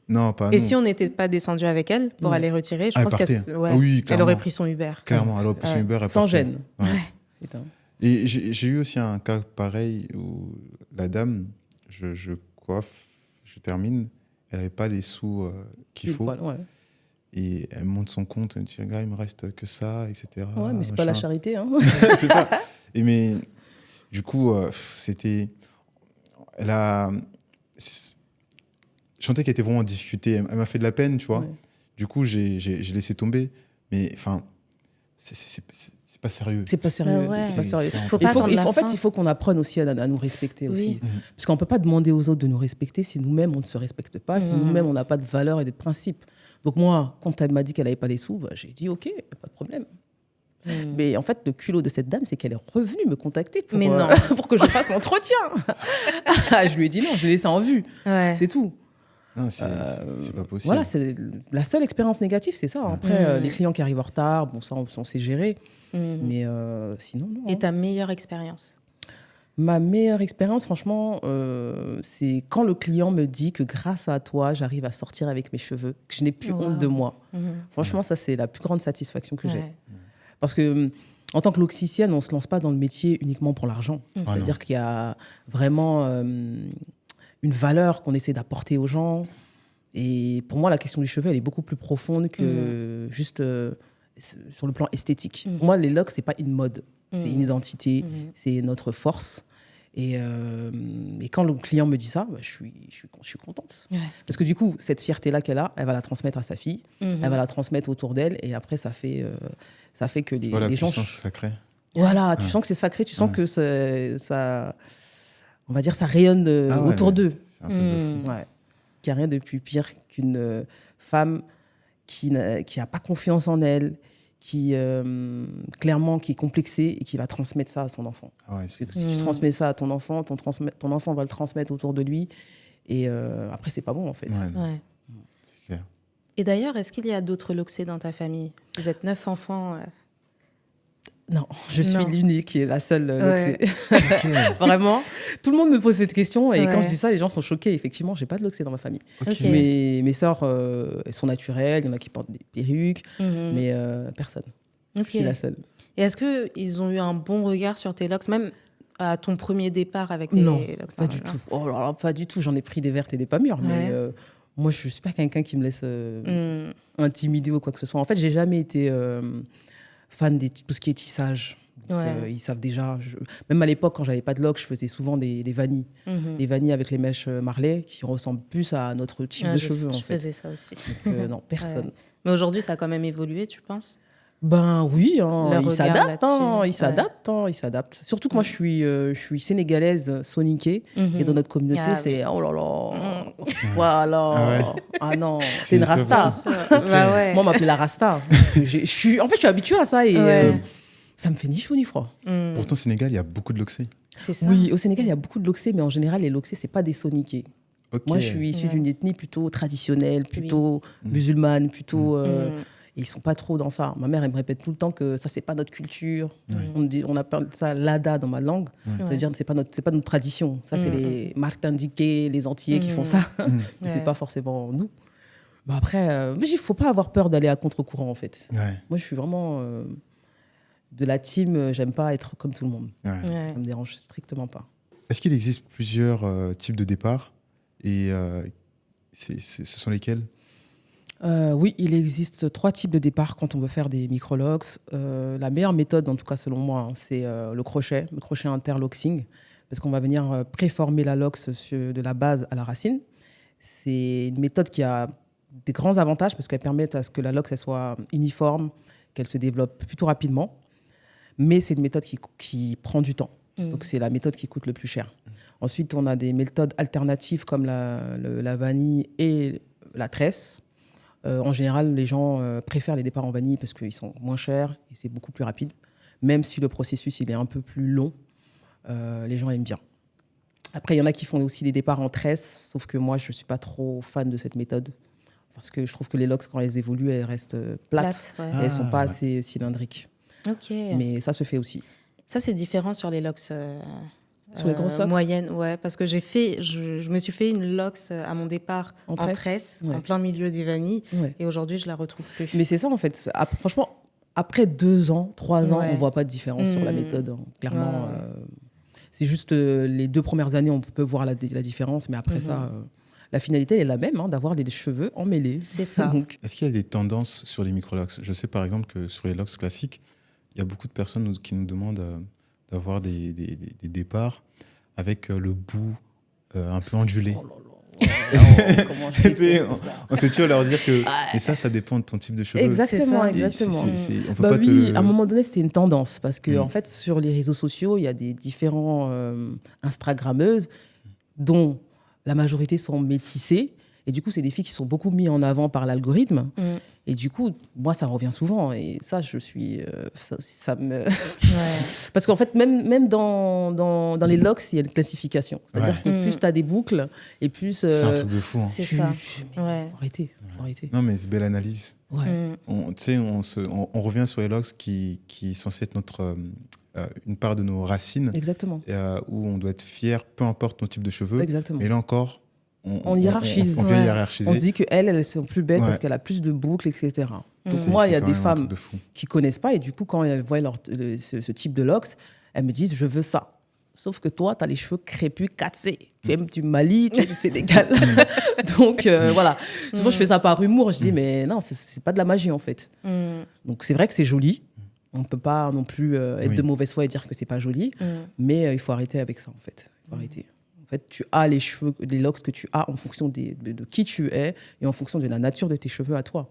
Non, pas Et nous. si on n'était pas descendu avec elle pour Ouais. aller retirer, je Ah, pense elle qu'elle partait. ouais, Ah oui, elle clairement. aurait pris son Uber. Clairement, elle aurait pris son Ouais. Uber. elle Sans partait. gêne. Ouais. Ouais. Putain. Et j'ai eu aussi un cas pareil où la dame, je coiffe, je termine, elle n'avait pas les sous qu'il Pile faut. poil, ouais. Et elle monte son compte, elle dit, gars, il me reste que ça, etc. Ouais, mais c'est pas la machin. charité, hein. C'est ça. Et mais du coup, c'était. Elle a. Je sentais qu'elle était vraiment en difficulté. Elle m'a fait de la peine, tu vois. Ouais. Du coup, j'ai laissé tomber. Mais enfin, c'est pas sérieux. C'est pas sérieux. Bah ouais. C'est pas sérieux. Faut Il pas faut, attendre la en fait, fin. il faut qu'on apprenne aussi à nous respecter Oui. aussi. Mhm. Parce qu'on ne peut pas demander aux autres de nous respecter si nous-mêmes, on ne se respecte pas, si Mhm. nous-mêmes, on n'a pas de valeurs et de principes. Donc moi, quand elle m'a dit qu'elle n'avait pas les sous, j'ai dit OK, pas de problème. Mm. Mais en fait, le culot de cette dame, c'est qu'elle est revenue me contacter pour, Mais non. pour que je fasse l'entretien. Je lui ai dit non, je l'ai laissé en vue. Ouais. C'est tout. Non, c'est pas possible. Voilà, c'est la seule expérience négative, c'est ça. Après, les clients qui arrivent en retard, bon, ça, on sait gérer. Mm. Mais sinon, non. Et ta meilleure expérience? Ma meilleure expérience, franchement, c'est quand le client me dit que grâce à toi, j'arrive à sortir avec mes cheveux, que je n'ai plus Wow. honte de moi. Mhm. Franchement, ça, c'est la plus grande satisfaction que j'ai. Ouais. Parce que, en tant que loxicienne, on ne se lance pas dans le métier uniquement pour l'argent. Ah C'est-à-dire qu'il y a vraiment une valeur qu'on essaie d'apporter aux gens. Et pour moi, la question du cheveu, elle est beaucoup plus profonde que juste sur le plan esthétique. Mhm. Pour moi, les locks, ce n'est pas une mode. C'est Mhm. une identité, Mhm. c'est notre force. Et quand le client me dit ça, je suis contente. Ouais. Parce que du coup, cette fierté-là qu'elle a, elle va la transmettre à sa fille, Mhm. elle va la transmettre autour d'elle, et après, ça fait que Tu vois la les gens... puissance que ça crée. Voilà, tu sens que c'est sacré, tu sens que ça, on va dire, ça rayonne Ah ouais, autour ouais. d'eux. C'est un truc de fou. Ouais. Il n'y a rien de plus pire qu'une femme qui n'a pas confiance en elle, qui clairement qui est complexée et qui va transmettre ça à son enfant. Ah ouais, Si tu transmets ça à ton enfant va le transmettre autour de lui. Et après, c'est pas bon, en fait. ouais, Ouais. c'est clair. Et d'ailleurs, est-ce qu'il y a d'autres loxés dans ta famille? Vous êtes 9 enfants. Non, je suis Non. l'unique qui est la seule Ouais. loxée. Vraiment, tout le monde me pose cette question et quand Ouais. je dis ça, les gens sont choqués. Effectivement, j'ai pas de loxée dans ma famille. Ok. Mes sœurs, elles sont naturelles. Il y en a qui portent des perruques, Mhm. mais personne. Ok. Je suis la seule. Et est-ce qu'ils ont eu un bon regard sur tes locks, même à ton premier départ avec les Non, locks? pas du tout. Oh là là, pas du tout. J'en ai pris des vertes et des pas mûres, mais Ouais. moi, je suis pas quelqu'un qui me laisse Mm. intimider ou quoi que ce soit. En fait, j'ai jamais été fan de tout ce qui est tissage. Donc, Ouais. ils savent déjà. Même à l'époque, quand j'avais pas de lock, je faisais souvent des vanilles. Mhm. Des vanilles avec les mèches Marley qui ressemblent plus à notre type Ouais, de je cheveux, en fait. faisais ça aussi. Donc, non, personne. Ouais. Mais aujourd'hui, ça a quand même évolué, tu penses? Ben oui, hein, Le ils regard s'adaptent. là-dessus, Ils s'adaptent. Ils s'adaptent. Surtout que moi, je suis sénégalaise soniquée. Et dans notre communauté, Ah, c'est oh là là. Mm. Voilà. Ah ouais. Ah non, C'est c'est une ça, rasta. Bah ouais. Moi, on m'appelait la rasta. En fait, je suis habituée à ça. Et Ouais. Ça me fait ni chaud ni froid. Pourtant, au Sénégal, il y a beaucoup de loxés. C'est ça. Oui, au Sénégal, il y a beaucoup de loxés, mais en général, les loxés, c'est pas des soniqués. Ok. Moi, je suis issue d'une ethnie plutôt traditionnelle, plutôt musulmane, plutôt... et ils sont pas trop dans ça. Ma mère, elle me répète tout le temps que ça, c'est pas notre culture. On appelle ça l'ada dans ma langue. Ça veut dire que c'est pas notre tradition. Ça, c'est les Martindiqués, les Antillais qui font ça. Mais c'est pas forcément nous. Bon, après, il faut pas avoir peur d'aller à contre-courant, en fait. Ouais. Moi, je suis vraiment de la team, j'aime pas être comme tout le monde. Ouais. Ça me dérange strictement pas. Est-ce qu'il existe plusieurs types de départ et ce sont lesquels? Oui, il existe 3 types de départ quand on veut faire des microlox. La meilleure méthode, en tout cas selon moi, c'est le crochet interloxing, parce qu'on va venir préformer la lox de la base à la racine. C'est une méthode qui a des grands avantages parce qu'elle permet à ce que la lox elle soit uniforme, qu'elle se développe plutôt rapidement. Mais c'est une méthode qui prend du temps. Donc c'est la méthode qui coûte le plus cher. Ensuite, on a des méthodes alternatives comme la vanille et la tresse. En général, les gens préfèrent les départs en vanille parce qu'ils sont moins chers et c'est beaucoup plus rapide. Même si le processus il est un peu plus long, les gens aiment bien. Après, il y en a qui font aussi des départs en tresse, sauf que moi, je ne suis pas trop fan de cette méthode parce que je trouve que les lox, quand elles évoluent, elles restent plates Ouais. et elles ne sont pas assez cylindriques. Ok. Mais ça se fait aussi. Ça, c'est différent sur les lox Sur les grosses lox moyennes. Ouais, parce que je me suis fait une lox à mon départ en tresse, ouais. En plein milieu des vanilles. Ouais. Et aujourd'hui, je la retrouve plus. Mais c'est ça, en fait. Franchement, après 2 ans, 3 ans, Ouais. on ne voit pas de différence sur la méthode. Hein. Clairement, Ouais. c'est juste les 2 premières années, on peut voir la différence. Mais après ça, la finalité elle est la même, hein, d'avoir des cheveux emmêlés. C'est ça. Donc, Est-ce qu'il y a des tendances sur les microlox? Je sais par exemple que sur les lox classiques, il y a beaucoup de personnes qui nous demandent d'avoir des départs avec le bout un peu ondulé. oh là là. Comment je Tu sais, déteste ça. on sait toujours leur dire que mais ça dépend de ton type de cheveux. Exactement, ça. exactement. On peut Bah pas oui, te... à un moment donné, c'était une tendance parce que en fait, sur les réseaux sociaux, il y a des différents Instagrammeuses dont la majorité sont métissées. Et du coup, c'est des filles qui sont beaucoup mises en avant par l'algorithme. Et du coup, moi, ça revient souvent. Et ça, je suis... ça me... Parce qu'en fait, même dans les locks, il y a une classification. C'est-à-dire que plus tu as des boucles et plus... C'est un truc de fou. Hein. C'est ça. Mais Ouais. faut arrêter. Non, mais c'est belle analyse. Ouais. Tu sais, on revient sur les locks qui est censé être une part de nos racines, Exactement. où on doit être fier, peu importe notre type de cheveux. Exactement. Mais là encore, On hiérarchise. On vient Ouais. hiérarchiser. On dit qu'elles sont plus belles parce qu'elle a plus de boucles, etc. Donc moi, il y a des femmes qui connaissent pas et du coup, quand elles voient ce type de locks, elles me disent « je veux ça ». Sauf que toi, tu as les cheveux crépus, cassés. Tu aimes du Mali, tu aimes du Sénégal. Donc voilà. Souvent, je fais ça par humour. Je dis « mais non, c'est pas de la magie en fait ». Donc c'est vrai que c'est joli. On ne peut pas non plus être de mauvaise foi et dire que c'est pas joli. Mais il faut arrêter avec ça en fait. Il faut arrêter. En fait, tu as les cheveux, les locks que tu as en fonction de qui tu es et en fonction de la nature de tes cheveux à toi.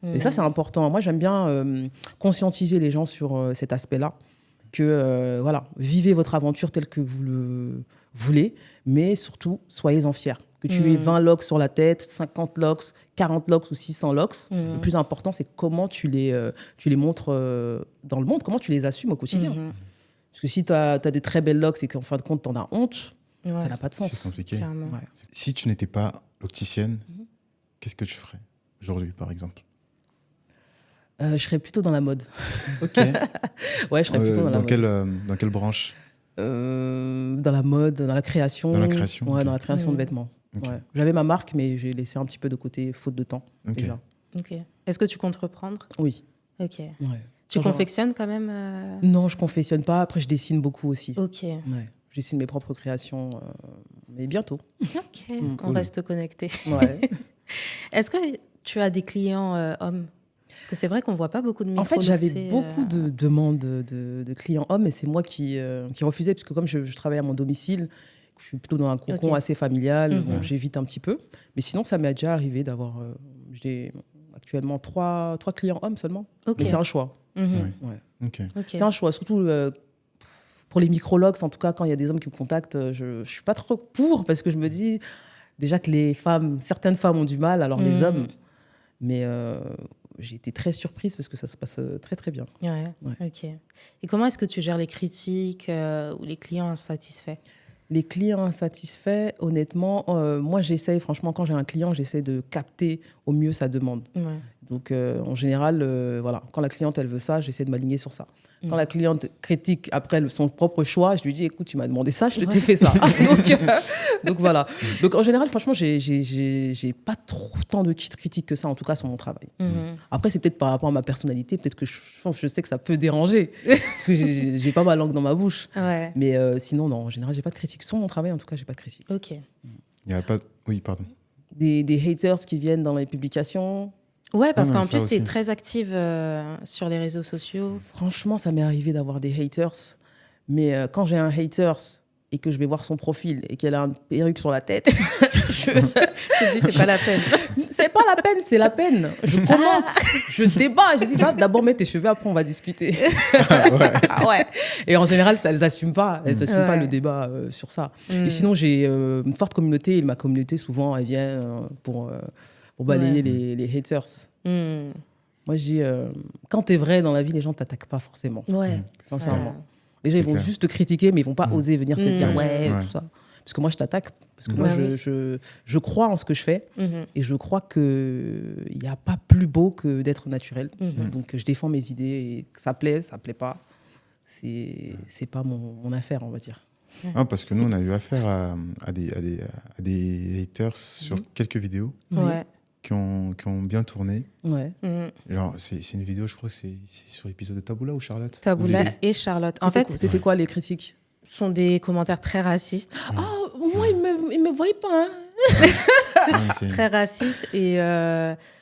Et ça, c'est important. Moi, j'aime bien conscientiser les gens sur cet aspect-là. Que, voilà, vivez votre aventure telle que vous le voulez, mais surtout, soyez-en fiers. Que tu aies 20 locks sur la tête, 50 locks, 40 locks ou 600 locks. Le plus important, c'est comment tu les montres dans le monde, comment tu les assumes au quotidien. Parce que si tu as des très belles locks et qu'en fin de compte, tu en as honte, ça n'a pas de sens. C'est compliqué. Clairement. Ouais. Si tu n'étais pas locticienne, qu'est-ce que tu ferais aujourd'hui, par exemple? Je serais plutôt dans la mode. Ok. Ouais, je serais plutôt dans la mode. Dans quelle branche? Dans la mode, dans la création. Dans la création, Ouais, ok. dans la création de vêtements. Ok. Ouais. J'avais ma marque, mais j'ai laissé un petit peu de côté, faute de temps, Ok. déjà. Ok. Est-ce que tu comptes reprendre? Oui. Ok. Ouais. Tu Genre- confectionnes quand même Non, je confectionne pas. Après, je dessine beaucoup aussi. Ok. Ouais. Je dessine mes propres créations, mais bientôt. Ok. On cool. reste connectés. Ouais. Est-ce que tu as des clients hommes? Parce que c'est vrai qu'on voit pas beaucoup de En fait, j'avais micro-loxés, beaucoup de demandes de clients hommes, et c'est moi qui refusais, parce que comme je travaille à mon domicile, je suis plutôt dans un cocon Ok. assez familial, Mhm. bon, j'évite un petit peu. Mais sinon, ça m'est déjà arrivé d'avoir... j'ai actuellement trois clients hommes seulement. Ok. Mais c'est un choix. Mhm. Ouais. Ok. Ok. C'est un choix, surtout pour les micrologues, en tout cas, quand il y a des hommes qui me contactent, je ne suis pas trop pour, parce que je me dis déjà que certaines femmes ont du mal, alors les hommes. Mais j'ai été très surprise parce que ça se passe très, très bien. Ouais. Ouais. Ok. Et comment est-ce que tu gères les critiques ou les clients insatisfaits? Les clients insatisfaits, honnêtement, moi, j'essaye, franchement, quand j'ai un client, j'essaie de capter au mieux sa demande. Ouais. Donc, en général, voilà, quand la cliente, elle veut ça, j'essaie de m'aligner sur ça. Quand la cliente critique après son propre choix, je lui dis, écoute, tu m'as demandé ça, je t'ai fait ça. donc, voilà. Donc, en général, franchement, j'ai pas trop tant de critiques que ça, en tout cas, sur mon travail. Après, c'est peut-être par rapport à ma personnalité, peut-être que je sais que ça peut déranger, parce que j'ai pas ma langue dans ma bouche. Ouais. Mais sinon, non, en général, j'ai pas de critiques. Sur mon travail, en tout cas, j'ai pas de critiques. Ok. Il n'y a pas... Oui, pardon. Des haters qui viennent dans les publications. Ouais, parce Ah, mais qu'en ça plus, tu es aussi. très active sur les réseaux sociaux. Franchement, ça m'est arrivé d'avoir des haters. Mais quand j'ai un haters et que je vais voir son profil et qu'elle a une perruque sur la tête, Je te dis, c'est pas la peine. c'est pas la peine, c'est la peine. Je commente, je débat. Je dis, va d'abord mettre tes cheveux, après on va discuter. Ah ouais. Et en général, elles n'assument pas. Elles n'assument pas le débat sur ça. Et sinon, j'ai une forte communauté. Et ma communauté, souvent, elle vient pour balayer les haters. Moi, je dis, quand t'es vrai dans la vie, les gens t'attaquent pas forcément. Ouais. Sincèrement. Les gens, ils vont clair. juste te critiquer, mais ils vont pas oser venir te dire ouais, Ouais. tout ça. Parce que moi, je t'attaque. Parce que moi, Ouais, je crois en ce que je fais. Et je crois qu'il n'y a pas plus beau que d'être naturel. Donc, je défends mes idées. Et que ça plaît pas. C'est pas mon affaire, on va dire. Ah, parce que nous, on a eu affaire à des haters sur quelques vidéos Ouais. qui ont bien tourné. Ouais. Genre, c'est une vidéo, je crois que c'est sur l'épisode de Taboula ou Charlotte. Taboula Où les- et Charlotte. En fait, C'était quoi les critiques? ce sont des commentaires très racistes. Oh, moi, ils me voyaient pas. Hein. Ouais, c'est- Très racistes. Et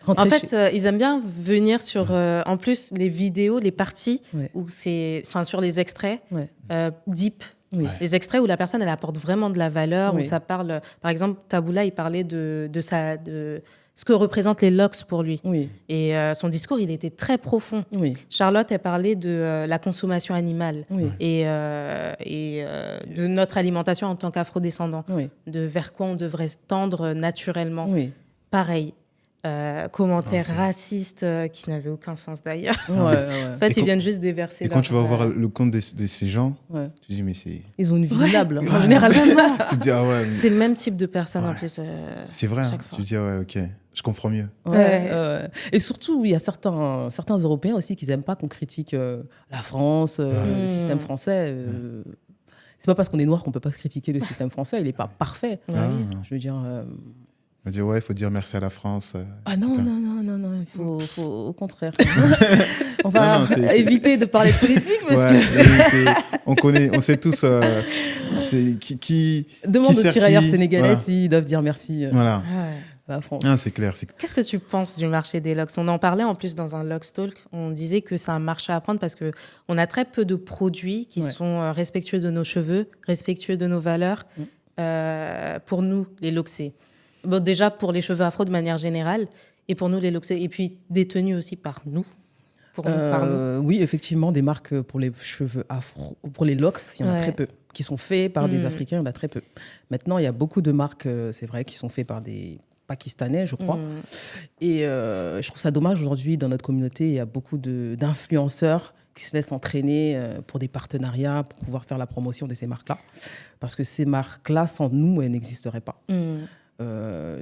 Rentrer en fait, ils aiment bien venir sur, en plus, les vidéos, les parties, Ouais. où c'est, enfin, sur les extraits, Ouais. deep. Oui. Les extraits où la personne, elle apporte vraiment de la valeur, Oui. où ça parle... Par exemple, Taboula, il parlait de ce que représentent les locks pour lui. Oui. Et son discours, il était très profond. Oui. Charlotte, elle parlait de la consommation animale Oui. et de notre alimentation en tant qu'afrodescendants, Oui. de vers quoi on devrait se tendre naturellement. Oui. Pareil, commentaires racistes qui n'avaient aucun sens d'ailleurs. Ouais, En ouais. fait, Et ils quand- viennent juste déverser Et quand tu vas voir le compte de ces gens, Ouais. tu te dis, mais c'est. Ils ont une vie minable. En général, Tu te dis, ah ouais, mais c'est le même type de personne en Ouais. plus. c'est vrai. Hein. chaque fois. Tu te dis, ah ouais, ok, je comprends mieux. Ouais. Et surtout, il y a certains Européens aussi qui n'aiment pas qu'on critique la France, le système français. C'est pas parce qu'on est noir qu'on peut pas critiquer le système français. Il n'est pas parfait. Ouais, Ah, oui. Je veux dire. on va dire, ouais, il faut dire merci à la France. Ah non, putain. non, il faut au contraire. On va Non, c'est- éviter de parler de politique parce Ouais, on sait tous c'est qui que demande aux sert tirailleurs qui, sénégalais voilà. s'ils doivent dire merci Voilà. Ouais. à la France. Ah, c'est clair. Qu'est-ce que tu penses du marché des locks? On en parlait en plus dans un Locks Talk. On disait que c'est un marché à prendre parce qu'on a très peu de produits qui Ouais. sont respectueux de nos cheveux, respectueux de nos valeurs. Pour nous, les loxés. Bon, déjà pour les cheveux afro de manière générale et pour nous, les loxés. Et puis détenus aussi par nous. Pour nous, par nous. Oui, effectivement, des marques pour les cheveux afro, pour les locks, il y en a Ouais. très peu. Qui sont faits par des Africains, il y en a très peu. Maintenant, il y a beaucoup de marques, c'est vrai, qui sont faits par des Pakistanais, je crois. Et je trouve ça dommage aujourd'hui, dans notre communauté, il y a beaucoup d'influenceurs qui se laissent entraîner pour des partenariats, pour pouvoir faire la promotion de ces marques-là. Parce que ces marques-là, sans nous, elles n'existeraient pas.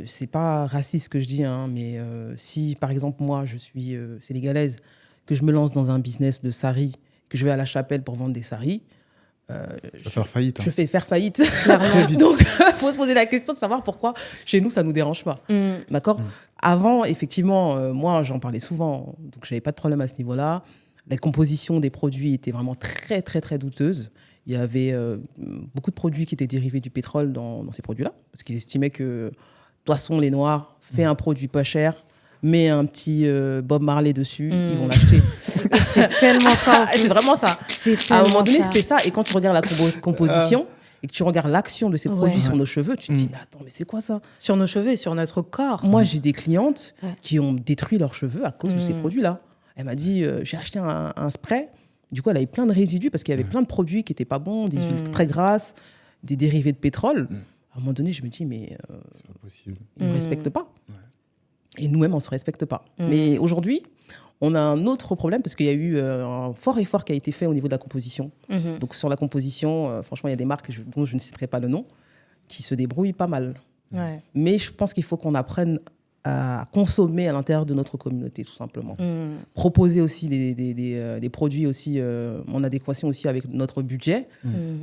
C'est pas raciste ce que je dis, hein, mais si, par exemple, moi, je suis sénégalaise, que je me lance dans un business de sari, que je vais à la Chapelle pour vendre des saris, Je vais faire faillite. Hein. je fais faire faillite. Très vite. Donc, il faut se poser la question de savoir pourquoi chez nous, ça ne nous dérange pas. D'accord. Avant, effectivement, moi, j'en parlais souvent, donc je n'avais pas de problème à ce niveau-là. La composition des produits était vraiment très, très, très douteuse. Il y avait beaucoup de produits qui étaient dérivés du pétrole dans ces produits-là, parce qu'ils estimaient que, poisson, les Noirs, fait un produit pas cher, met un petit Bob Marley dessus, ils vont l'acheter. C'est tellement ça. en C'est plus. vraiment ça. C'est À un tellement moment donné, ça. c'était ça. Et quand tu regardes la composition et que tu regardes l'action de ces produits Ouais. sur nos cheveux, tu te dis, mais attends, mais c'est quoi ça? Sur nos cheveux et sur notre corps. Moi, j'ai des clientes Ouais. qui ont détruit leurs cheveux à cause de ces produits-là. Elle m'a dit, j'ai acheté un spray. Du coup, elle avait plein de résidus parce qu'il y avait plein de produits qui n'étaient pas bons, des huiles très grasses, des dérivés de pétrole. À un moment donné, je me dis, mais C'est pas possible. ils ne me respectent pas. Et nous-mêmes, on ne se respecte pas. Mais aujourd'hui, on a un autre problème parce qu'il y a eu un fort effort qui a été fait au niveau de la composition. Donc sur la composition, franchement, il y a des marques dont je ne citerai pas le nom qui se débrouillent pas mal. Ouais. Mais je pense qu'il faut qu'on apprenne à consommer à l'intérieur de notre communauté, tout simplement. Proposer aussi des produits aussi, en adéquation aussi avec notre budget.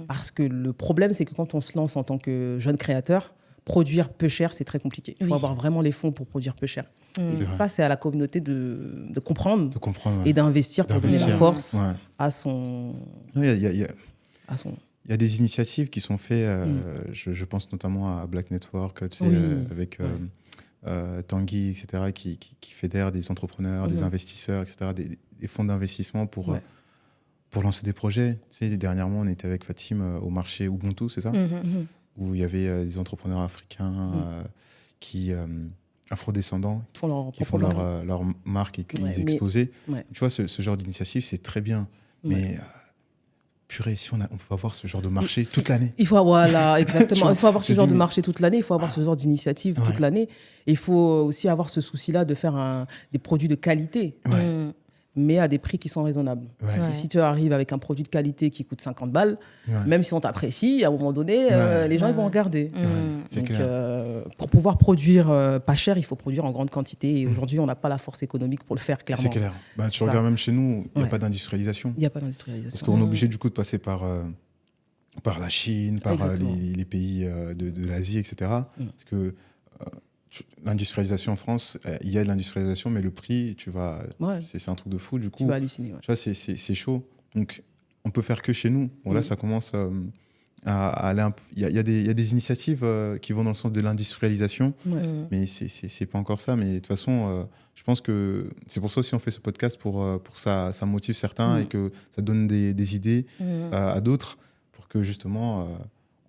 Parce que le problème, c'est que quand on se lance en tant que jeune créateur, produire peu cher, c'est très compliqué. Il faut avoir vraiment les fonds pour produire peu cher. Et ça, c'est à la communauté de comprendre, et d'investir pour donner la force à son... Il y a des initiatives qui sont faites, je pense notamment à Black Network, tu sais, avec Tanguy, etc., qui fédère des entrepreneurs, des investisseurs, etc., des fonds d'investissement pour lancer des projets. Tu sais, dernièrement, on était avec Fatim au marché Ubuntu, c'est ça, où il y avait des entrepreneurs africains afrodescendants qui font leur marque et qu'ils exposaient. Tu vois, ce genre d'initiative, c'est très bien. Mais purée, si on peut avoir ce genre de marché toute l'année. Il faut, voilà, exactement. Il faut avoir ce genre de marché toute l'année. Il faut avoir ce genre d'initiative toute l'année. Et il faut aussi avoir ce souci-là de faire des produits de qualité. Mais à des prix qui sont raisonnables. Parce que si tu arrives avec un produit de qualité qui coûte 50 balles, même si on t'apprécie, à un moment donné, les gens ils vont regarder. Donc, pour pouvoir produire pas cher, il faut produire en grande quantité. Et aujourd'hui, on n'a pas la force économique pour le faire, clairement. C'est clair. Tu regardes même chez nous, il n'y a pas d'industrialisation. Il n'y a pas d'industrialisation. Parce qu'on est obligé du coup de passer par la Chine, par les pays de l'Asie, etc. Parce que l'industrialisation en France, il y a de l'industrialisation, mais le prix, c'est un truc de fou. Du coup, tu vas halluciner. Tu vois, c'est chaud. Donc, on peut faire que chez nous. Bon, là, ça commence à aller un peu. Il y a des initiatives qui vont dans le sens de l'industrialisation, mais c'est pas encore ça. Mais de toute façon, je pense que c'est pour ça aussi on fait ce podcast pour que ça motive certains et que ça donne des idées à d'autres pour que justement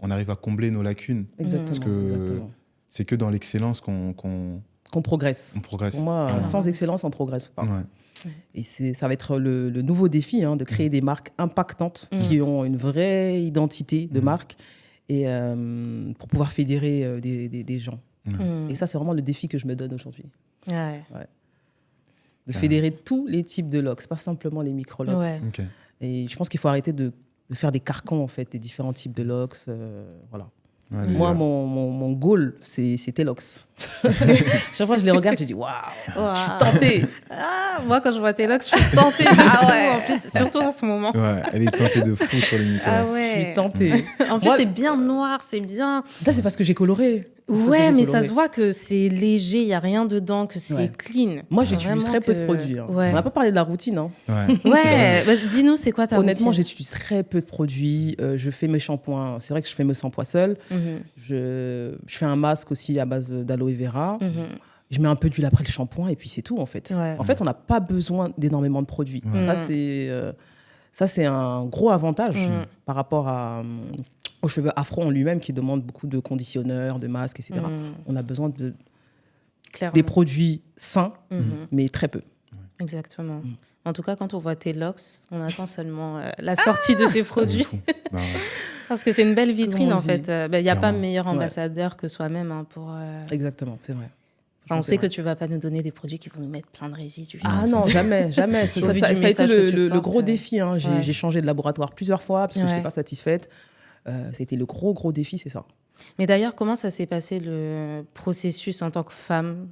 on arrive à combler nos lacunes. Exactement. Parce que c'est que dans l'excellence qu'on progresse. On progresse. Pour moi, sans excellence, on ne progresse pas. Et ça va être le nouveau défi de créer des marques impactantes qui ont une vraie identité de marque et pour pouvoir fédérer des gens. Et ça, c'est vraiment le défi que je me donne aujourd'hui. De fédérer tous les types de locks, pas simplement les micro-locks. Et je pense qu'il faut arrêter de faire des carcans, en fait, des différents types de locks. Voilà. Moi, mon goal, c'est Telox. Chaque fois que je les regarde, je dis waouh, je suis tentée. Moi, quand je vois tes locks, je suis tentée de fou, en plus, surtout en ce moment. Elle est tentée de fou sur les micros. Je suis tentée. En plus, c'est bien noir, c'est bien... Là, c'est parce que j'ai coloré. Mais ça se voit que c'est léger, il n'y a rien dedans, que c'est clean. Moi, j'utilise très peu de produits. On n'a pas parlé de la routine. Dis-nous, c'est quoi ta routine? Honnêtement, j'utilise très peu de produits. Je fais mes shampoings. C'est vrai que je fais mes shampoings seul. Je fais un masque aussi à base d'aloe vera. Je mets un peu d'huile après le shampoing et puis c'est tout, en fait. En fait, on n'a pas besoin d'énormément de produits. Ça, c'est un gros avantage par rapport aux cheveux afro en lui-même qui demandent beaucoup de conditionneurs, de masques, etc. On a besoin des produits sains, mais très peu. Exactement. En tout cas, quand on voit tes locks, on attend seulement la sortie de tes produits. Parce que c'est une belle vitrine, en fait. Il n'y a pas meilleur ambassadeur que soi-même pour... Exactement, c'est vrai. On sait que tu ne vas pas nous donner des produits qui vont nous mettre plein de résidus. Ah non, jamais. Ça a été le gros défi. J'ai changé de laboratoire plusieurs fois parce que je n'étais pas satisfaite. C'était le gros défi, c'est ça. Mais d'ailleurs, comment ça s'est passé le processus en tant que femme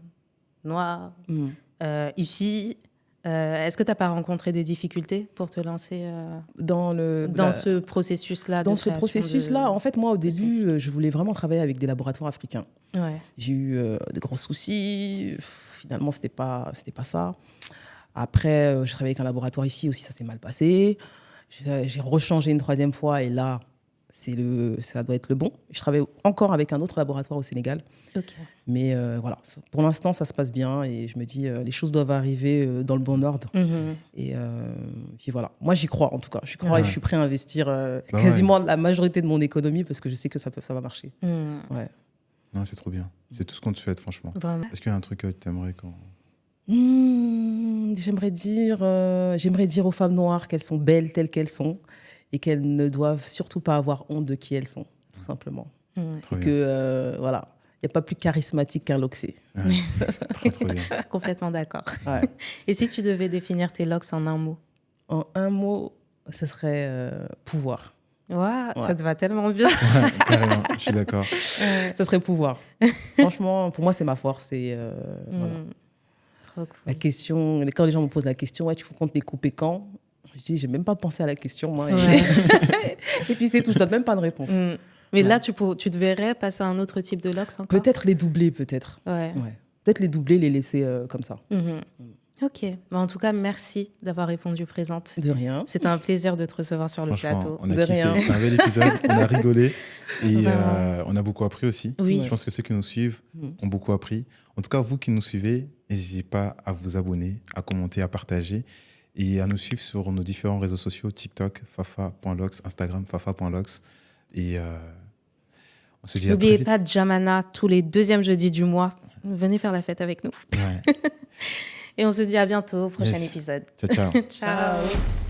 noire ici? Est-ce que tu n'as pas rencontré des difficultés pour te lancer dans ce processus-là? Dans ce processus-là, en fait, moi, au début, je voulais vraiment travailler avec des laboratoires africains. J'ai eu de gros soucis. Finalement, c'était pas ça. Après, je travaillais avec un laboratoire ici aussi, ça s'est mal passé. J'ai rechangé une troisième fois et là, ça doit être le bon. Je travaille encore avec un autre laboratoire au Sénégal. Mais voilà, pour l'instant, ça se passe bien et je me dis, les choses doivent arriver dans le bon ordre. Et puis voilà, moi j'y crois en tout cas. Je crois et je suis prêt à investir quasiment la majorité de mon économie parce que je sais que ça va marcher. Non, c'est trop bien. C'est tout ce qu'on te souhaite, franchement. Vraiment. Est-ce qu'il y a un truc que tu aimerais J'aimerais dire aux femmes noires qu'elles sont belles telles qu'elles sont et qu'elles ne doivent surtout pas avoir honte de qui elles sont, tout simplement. Trop bien. Que voilà, a pas plus charismatique qu'un loxé. Ouais. Trop bien. Complètement d'accord. Ouais. Et si tu devais définir tes locks en un mot? En un mot, ce serait pouvoir. Ouais, ça Ouais. te va tellement bien. Ouais, carrément, je suis d'accord. Ça serait pouvoir. Franchement, pour moi, c'est ma force. Et, voilà. Trop cool. La question, quand les gens me posent la question, ouais, tu comptes les couper quand? Je dis, j'ai même pas pensé à la question, moi. Ouais. Et puis c'est tout, je donne même pas de réponse. Mais là, tu te verrais passer à un autre type de locks encore? Peut-être les doubler, peut-être. Ouais. Ouais. Peut-être les doubler, les laisser comme ça. Ok. Bah, en tout cas, merci d'avoir répondu présente. De rien. C'était un plaisir de te recevoir sur le Franchement, plateau. on a De kiffé. rien. C'était un bel épisode. On a rigolé. Et Vraiment. on a beaucoup appris aussi. Oui. Je pense que ceux qui nous suivent ont beaucoup appris. En tout cas, vous qui nous suivez, n'hésitez pas à vous abonner, à commenter, à partager et à nous suivre sur nos différents réseaux sociaux, TikTok, fafa.lox, Instagram, fafa.lox. Et on se dit à très N'oubliez vite. pas Jamana tous les deuxièmes jeudis du mois. Venez faire la fête avec nous. Ouais. Et on se dit à bientôt au prochain Yes. épisode. Ciao, ciao. Ciao.